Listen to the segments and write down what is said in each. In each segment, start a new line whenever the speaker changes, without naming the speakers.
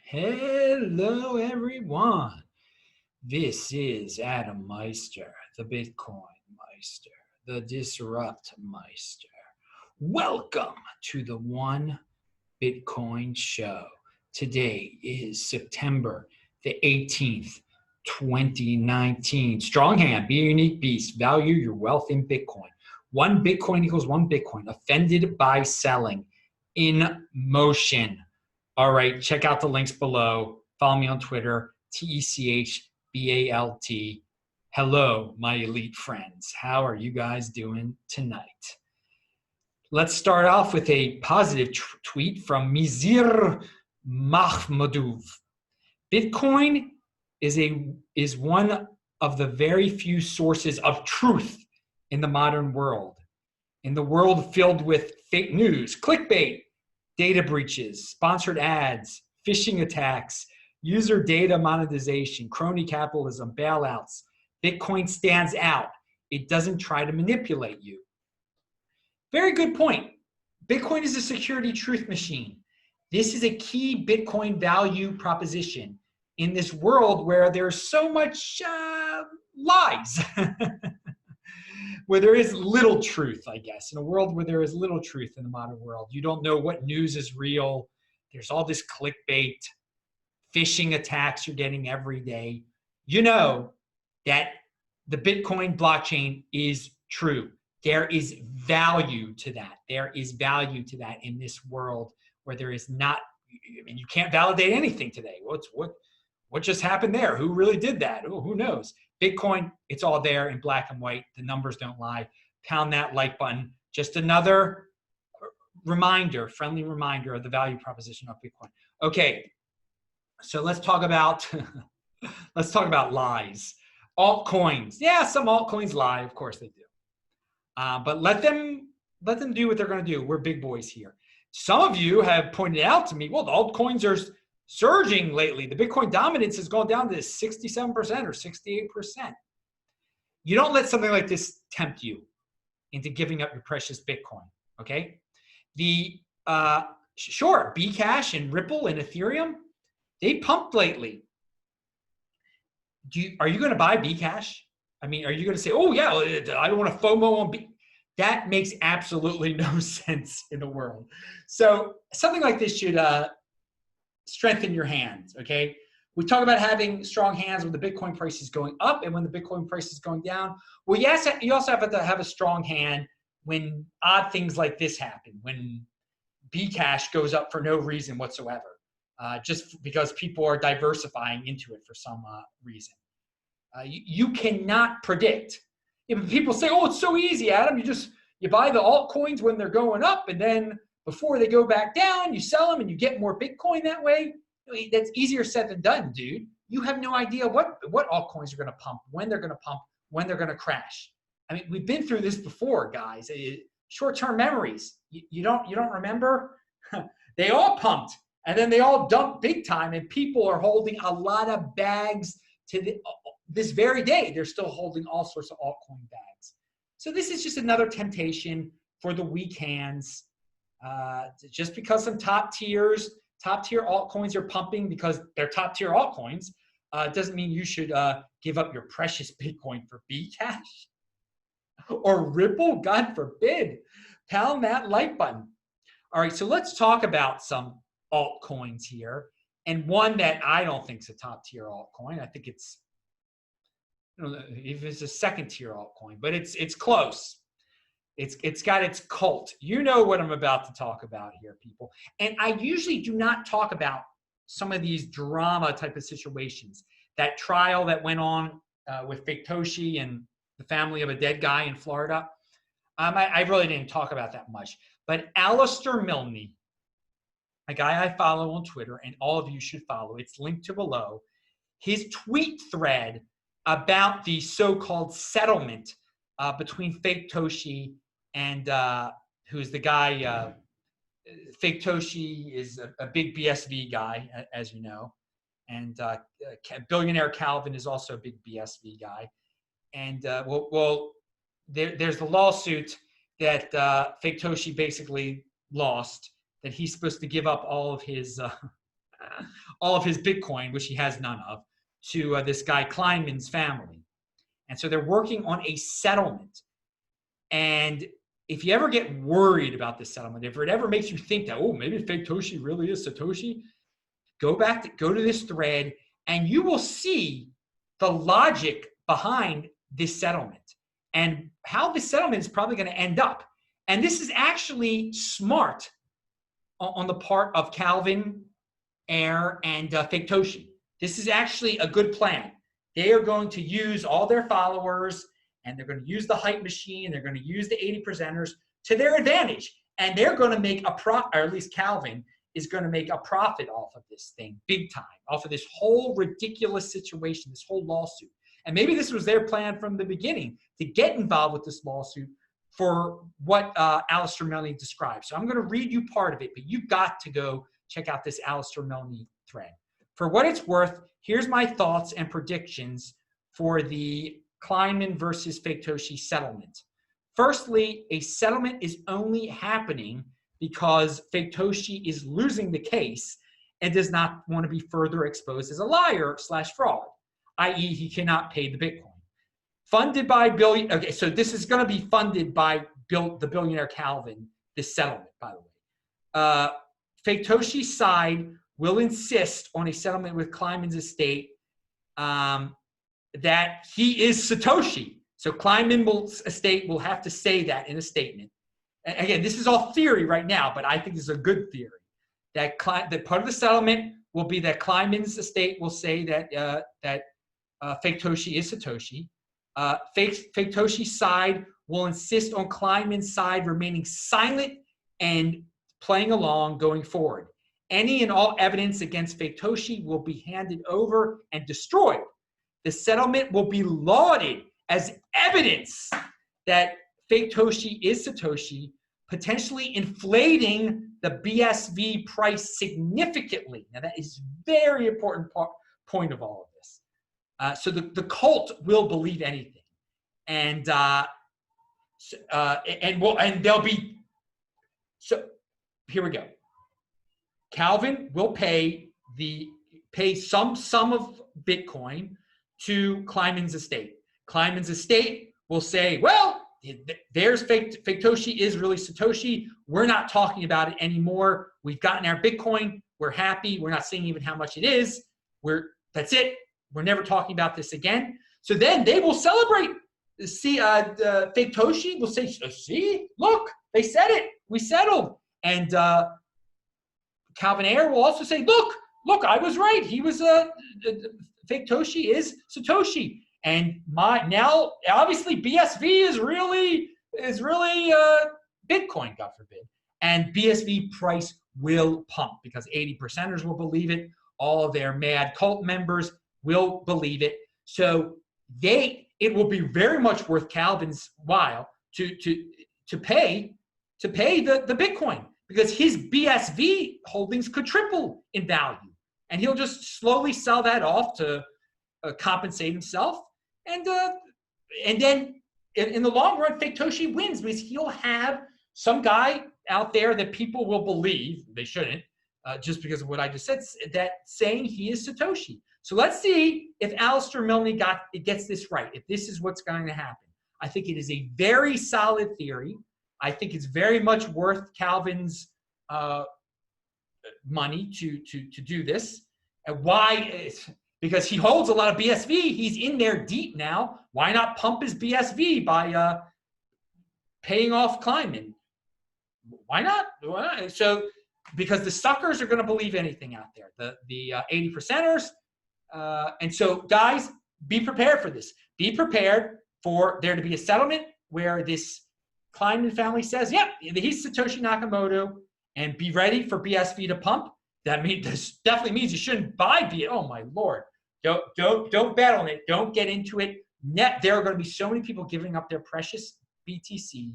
Hello, everyone. This is Adam Meister, the Bitcoin Meister, the Disrupt Meister. Welcome to the One Bitcoin Show. Today is September the 18th, 2019. Strong hand, be a unique beast, value your wealth in Bitcoin. One Bitcoin equals one Bitcoin. Offended by selling. In motion. All right, check out the links below. Follow me on Twitter, TECHBALT. Hello, my elite friends. How are you guys doing tonight? Let's start off with a positive tweet from Mizir Mahmoudov. Bitcoin is one of the very few sources of truth in the modern world. In the world filled with fake news, clickbait, data breaches, sponsored ads, phishing attacks, user data monetization, crony capitalism, bailouts, Bitcoin stands out. It doesn't try to manipulate you. Very good point. Bitcoin is a security truth machine. This is a key Bitcoin value proposition in this world where there's so much lies. Where there is little truth, I guess. In a world where there is little truth in the modern world. You don't know what news is real. There's all this clickbait, phishing attacks you're getting every day. You know that the Bitcoin blockchain is true. There is value to that. There is value to that in this world where there is not, I mean, you can't validate anything today. What just happened there? Who really did that? Oh, who knows? Bitcoin, it's all there in black and white. The numbers don't lie. Pound that like button. Just another reminder, friendly reminder of the value proposition of Bitcoin. Okay, so let's talk about lies. Altcoins. Yeah, some altcoins lie. Of course they do. But let them do what they're going to do. We're big boys here. Some of you have pointed out to me, well, the altcoins are surging lately. The Bitcoin dominance has gone down to 67% or 68%. You don't let something like this tempt you into giving up your precious Bitcoin, okay? Sure, Bcash and Ripple and Ethereum, they pumped lately. Are you going to buy Bcash? I mean, are you going to say, oh yeah, I don't want to FOMO on B? That makes absolutely no sense in the world. So something like this should strengthen your hands, okay? We talk about having strong hands when the Bitcoin price is going up and when the Bitcoin price is going down. Well, yes, you also have to have a strong hand when odd things like this happen, when Bcash goes up for no reason whatsoever, just because people are diversifying into it for some reason. You cannot predict. If people say, oh, it's so easy, Adam, you buy the altcoins when they're going up, and then before they go back down, you sell them and you get more Bitcoin that way. That's easier said than done, dude. You have no idea what altcoins are going to pump, when they're going to pump, when they're going to crash. I mean, we've been through this before, guys. Short-term memories. You don't remember? They all pumped, and then they all dumped big time, and people are holding a lot of bags to this very day. They're still holding all sorts of altcoin bags. So this is just another temptation for the weak hands. Just because some top tier altcoins are pumping because they're top tier altcoins, doesn't mean you should give up your precious Bitcoin for Bcash or Ripple. God forbid. Pound that like button. All right, so let's talk about some altcoins here, and one that I don't think is a top tier altcoin. I think it's, if it's a second tier altcoin, but it's close. It's got its cult. You know what I'm about to talk about here, people. And I usually do not talk about some of these drama type of situations. That trial that went on with Fake-Toshi and the family of a dead guy in Florida. I really didn't talk about that much. But Alistair Milne, a guy I follow on Twitter, and all of you should follow, it's linked to below, his tweet thread about the so-called settlement between Fake-Toshi and who's the guy, Fake-Toshi is a big BSV guy, as you know, and billionaire Calvin is also a big BSV guy. And there's the lawsuit that Fake-Toshi basically lost, that he's supposed to give up all of his all of his Bitcoin, which he has none of, to this guy Kleiman's family. And so they're working on a settlement. And if you ever get worried about this settlement, if it ever makes you think that, oh, maybe fake Toshi really is Satoshi, go to this thread and you will see the logic behind this settlement and how this settlement is probably going to end up. And this is actually smart on the part of Calvin, Air, and fake Toshi. This is actually a good plan. They are going to use all their followers and they're going to use the hype machine. They're going to use the 80%ers to their advantage. And they're going to make a profit, or at least Calvin is going to make a profit off of this thing, big time, off of this whole ridiculous situation, this whole lawsuit. And maybe this was their plan from the beginning, to get involved with this lawsuit for what Alistair Milne described. So I'm going to read you part of it, but you've got to go check out this Alistair Milne thread. For what it's worth, here's my thoughts and predictions for the Kleiman versus fake Toshi settlement. Firstly, a settlement is only happening because fake Toshi is losing the case and does not want to be further exposed as a liar/fraud, i.e. he cannot pay the Bitcoin. Funded by okay, so this is going to be funded by the billionaire Calvin, this settlement, by the way. Fake Toshi's side will insist on a settlement with Kleiman's estate that he is Satoshi. So Kleiman's estate will have to say that in a statement. And again, this is all theory right now, but I think this is a good theory. That part of the settlement will be that Kleiman's estate will say that fake Toshi is Satoshi. Fake Toshi's side will insist on Kleiman's side remaining silent and playing along going forward. Any and all evidence against fake Toshi will be handed over and destroyed. The settlement will be lauded as evidence that fake Toshi is Satoshi, potentially inflating the BSV price significantly. Now that is very important point of all of this. So the cult will believe anything, and they'll be. So here we go. Calvin will pay some sum of Bitcoin to Kleiman's estate. Kleiman's estate will say, well, there's fake Toshi is really Satoshi. We're not talking about it anymore. We've gotten our Bitcoin. We're happy. We're not saying even how much it is. That's it. We're never talking about this again. So then they will celebrate. See, fake Toshi will say, see, look, they said it. We settled. And Calvin Air will also say, look, I was right. He was fake Toshi is Satoshi. And now obviously BSV is really Bitcoin, God forbid. And BSV price will pump because 80%ers will believe it. All of their mad cult members will believe it. So it will be very much worth Calvin's while to pay the Bitcoin, because his BSV holdings could triple in value, and he'll just slowly sell that off to compensate himself, and then in the long run, fake Toshi wins because he'll have some guy out there that people will believe, they shouldn't, just because of what I just said, that saying he is Satoshi. So let's see if Alistair Milne gets this right, if this is what's going to happen. I think it is a very solid theory. I think it's very much worth Calvin's money to do this. And why? Because he holds a lot of BSV. He's in there deep now. Why not pump his BSV by paying off Kleiman? Why not? So, because the suckers are going to believe anything out there, the 80%ers. And so, guys, be prepared for this. Be prepared for there to be a settlement where this Kleiman family says, yep, he's Satoshi Nakamoto, and be ready for BSV to pump. This definitely means you shouldn't buy BSV. Oh my Lord. Don't bet on it. Don't get into it. There are going to be so many people giving up their precious BTC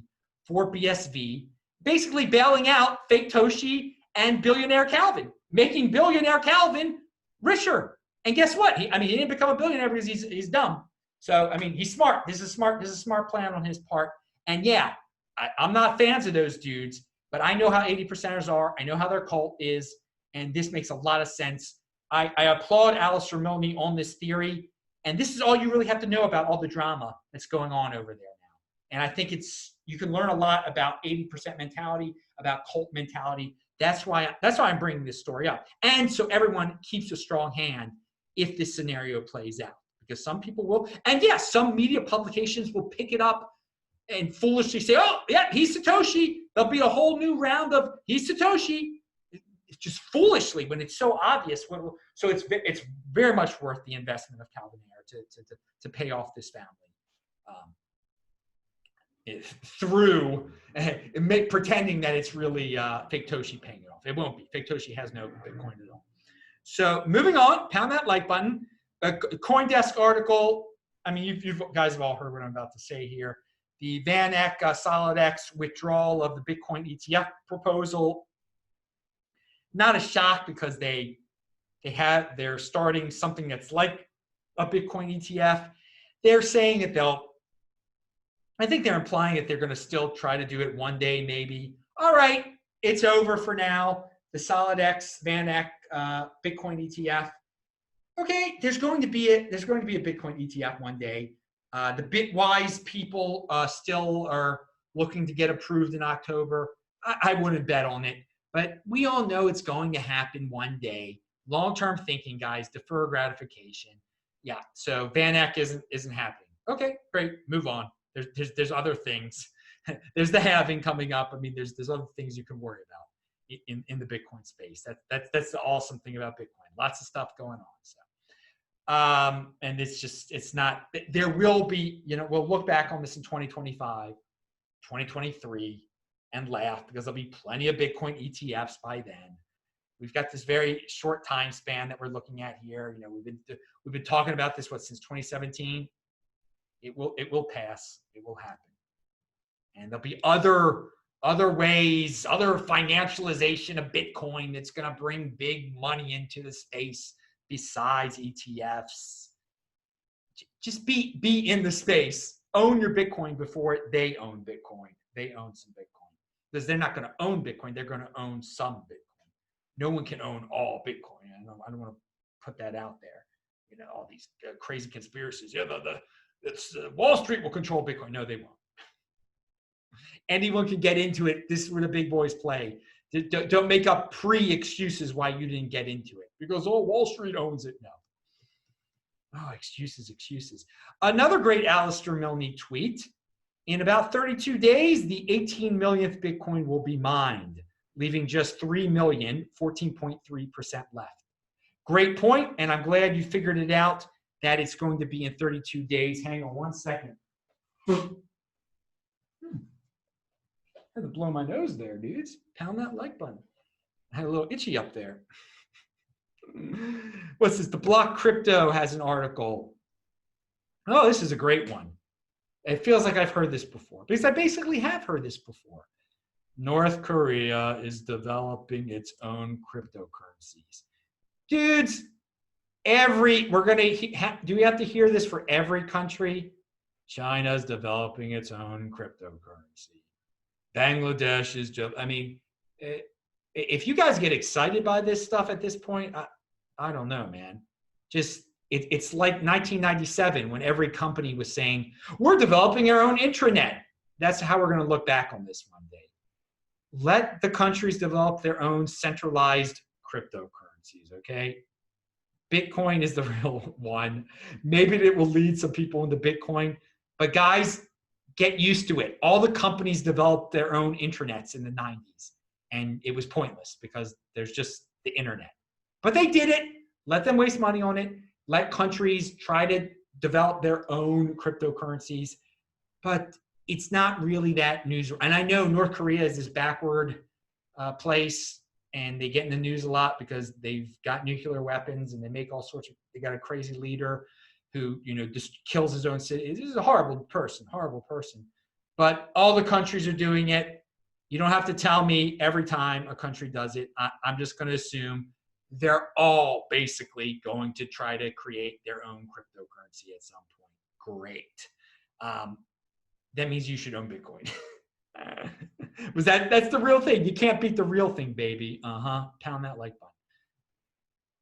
for BSV, basically bailing out fake Toshi and billionaire Calvin, making billionaire Calvin richer. And guess what? He didn't become a billionaire because he's dumb. So, he's smart. This is a smart plan on his part. And yeah, I'm not fans of those dudes, but I know how 80%ers are. I know how their cult is. And this makes a lot of sense. I applaud Alistair Milne on this theory. And this is all you really have to know about all the drama that's going on over there now. And I think you can learn a lot about 80% mentality, about cult mentality. That's why I'm bringing this story up. And so everyone keeps a strong hand if this scenario plays out. Because some people will, and yes, some media publications will pick it up and foolishly say, oh, yeah, he's Satoshi. There'll be a whole new round of he's Satoshi. It's just foolishly when it's so obvious. So it's very much worth the investment of Calvinaire to pay off this family through pretending that it's really fake Toshi paying it off. It won't be. Fake Toshi has no Bitcoin at all. So moving on, pound that like button. A CoinDesk article. I mean, you guys have all heard what I'm about to say here. The Van Eck SolidX withdrawal of the Bitcoin ETF proposal. Not a shock because they're starting something that's like a Bitcoin ETF. They're saying that I think they're implying that they're going to still try to do it one day, maybe. All right, it's over for now. The SolidX Van Eck Bitcoin ETF. Okay, there's going to be a Bitcoin ETF one day. The Bitwise people still are looking to get approved in October. I wouldn't bet on it, but we all know it's going to happen one day. Long-term thinking, guys. Defer gratification. Yeah. So Van Eck isn't happening. Okay, great. Move on. There's other things. There's the halving coming up. I mean, there's other things you can worry about in the Bitcoin space. That's the awesome thing about Bitcoin. Lots of stuff going on. So. And it's not, there will be, we'll look back on this in 2025, 2023 and laugh because there'll be plenty of Bitcoin ETFs by then. We've got this very short time span that we're looking at here. We've been talking about this, since 2017? It will pass. It will happen. And there'll be other ways, other financialization of Bitcoin that's going to bring big money into the space besides ETFs. Just be in the space. Own your Bitcoin before they own Bitcoin. They own some Bitcoin. Because they're not going to own Bitcoin. They're going to own some Bitcoin. No one can own all Bitcoin. I don't want to put that out there. All these crazy conspiracies. Yeah, Wall Street will control Bitcoin. No, they won't. Anyone can get into it. This is where the big boys play. Don't make up pre-excuses why you didn't get into it. Because, Wall Street owns it. No. Oh, excuses. Another great Alistair Milne tweet. In about 32 days, the 18 millionth Bitcoin will be mined, leaving just 3 million, 14.3% left. Great point, and I'm glad you figured it out that it's going to be in 32 days. Hang on one second. I had to blow my nose there, dudes. Pound that like button. I had a little itchy up there. What's this? The Block Crypto has an article. Oh, this is a great one. It feels like I've heard this before, because I basically have heard this before. North Korea is developing its own cryptocurrencies. Dudes, do we have to hear this for every country? China's developing its own cryptocurrency. Bangladesh is just, if you guys get excited by this stuff at this point, I don't know, man. It's like 1997 when every company was saying, we're developing our own intranet. That's how we're going to look back on this one day. Let the countries develop their own centralized cryptocurrencies, okay? Bitcoin is the real one. Maybe it will lead some people into Bitcoin, but guys, get used to it. All the companies developed their own intranets in the 90s, and it was pointless because there's just the internet. But they did it. Let them waste money on it. Let countries try to develop their own cryptocurrencies. But it's not really that news. And I know North Korea is this backward place, and they get in the news a lot because they've got nuclear weapons and they make all sorts of, they got a crazy leader who, just kills his own city. This is a horrible person. But all the countries are doing it. You don't have to tell me every time a country does it. I'm just going to assume they're all basically going to try to create their own cryptocurrency at some point. Great. That means you should own Bitcoin. That's the real thing. You can't beat the real thing, baby. Pound that like button.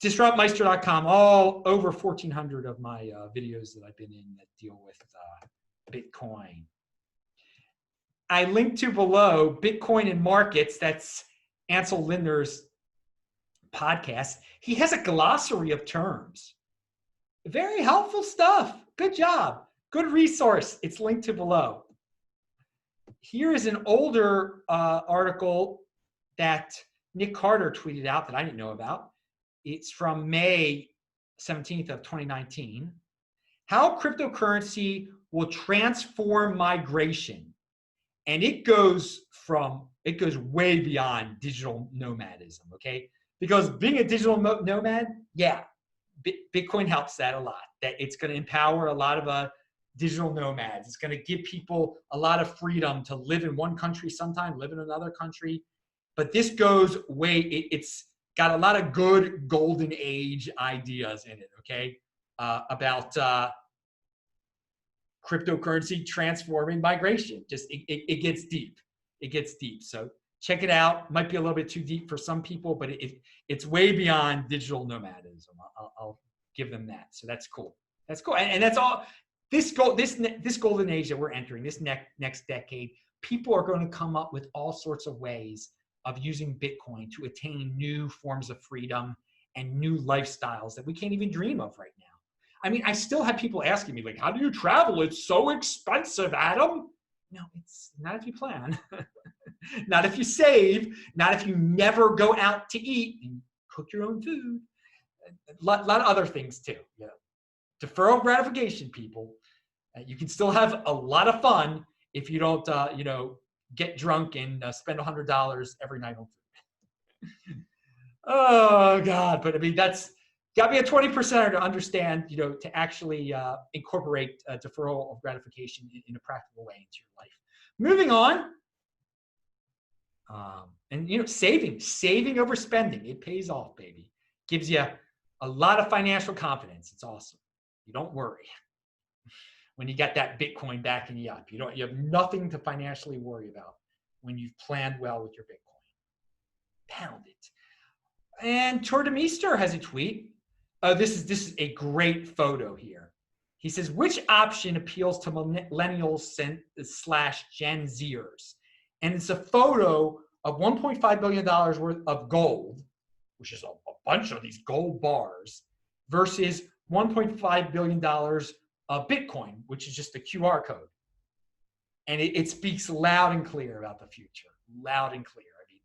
disruptmeister.com, all over 1,400 of my videos that I've been in that deal with Bitcoin. I linked to below Bitcoin and Markets. That's Ansel Lindner's podcast. He has a glossary of terms. Very helpful stuff. Good job. Good resource. It's linked to below. Here is an older article that Nick Carter tweeted out that I didn't know about. It's from May 17th of 2019. How cryptocurrency will transform migration. And it goes way beyond digital nomadism, okay? Because being a digital nomad, yeah, Bitcoin helps that a lot. That it's going to empower a lot of digital nomads. It's going to give people a lot of freedom to live in one country sometime, live in another country. But this goes it's got a lot of good golden age ideas in it, okay? About cryptocurrency transforming migration. Just it gets deep. It gets deep. So check it out. Might be a little bit too deep for some people, but it's way beyond digital nomadism. I'll give them that. So that's cool. That's cool. And that's all. This golden age that we're entering, this next decade, people are going to come up with all sorts of ways of using Bitcoin to attain new forms of freedom and new lifestyles that we can't even dream of right now. I mean, I still have people asking me, like, how do you travel? It's so expensive, Adam. No, it's not if you plan. Not if you save. Not if you never go out to eat and cook your own food. A lot of other things too. You know, deferral gratification, people. You can still have a lot of fun if you don't, get drunk and spend $100 every night on food. Oh God! But I mean, that's got to be a 20%er to understand, to actually incorporate deferral of gratification in a practical way into your life. Moving on, and saving over spending, it pays off, baby. Gives you a lot of financial confidence. It's awesome. You don't worry when you got that Bitcoin backing you up. You have nothing to financially worry about when you've planned well with your Bitcoin. Pound it. And Tordemeester has a tweet. This is a great photo here. He says, which option appeals to millennials / Gen Zers? And it's a photo of $1.5 billion worth of gold, which is a bunch of these gold bars, versus $1.5 billion of Bitcoin, which is just a QR code. And it speaks loud and clear about the future. Loud and clear. I mean,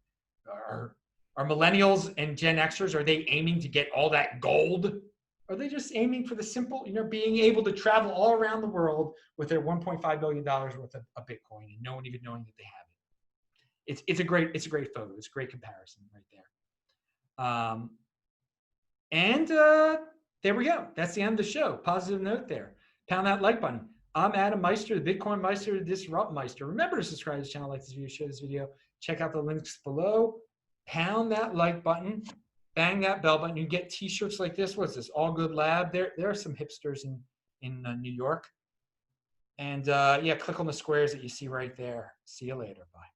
are millennials and Gen Xers, are they aiming to get all that gold? Are they just aiming for the simple, being able to travel all around the world with their $1.5 billion worth of Bitcoin and no one even knowing that they have it? It's a great photo. It's a great comparison right there. And there we go. That's the end of the show. Positive note there. Pound that like button. I'm Adam Meister, the Bitcoin Meister, the Disrupt Meister. Remember to subscribe to this channel, like this video, share this video. Check out the links below. Pound that like button. Bang that bell button. You get t-shirts like this. What's this? All Good Lab. There are some hipsters in New York. And click on the squares that you see right there. See you later. Bye.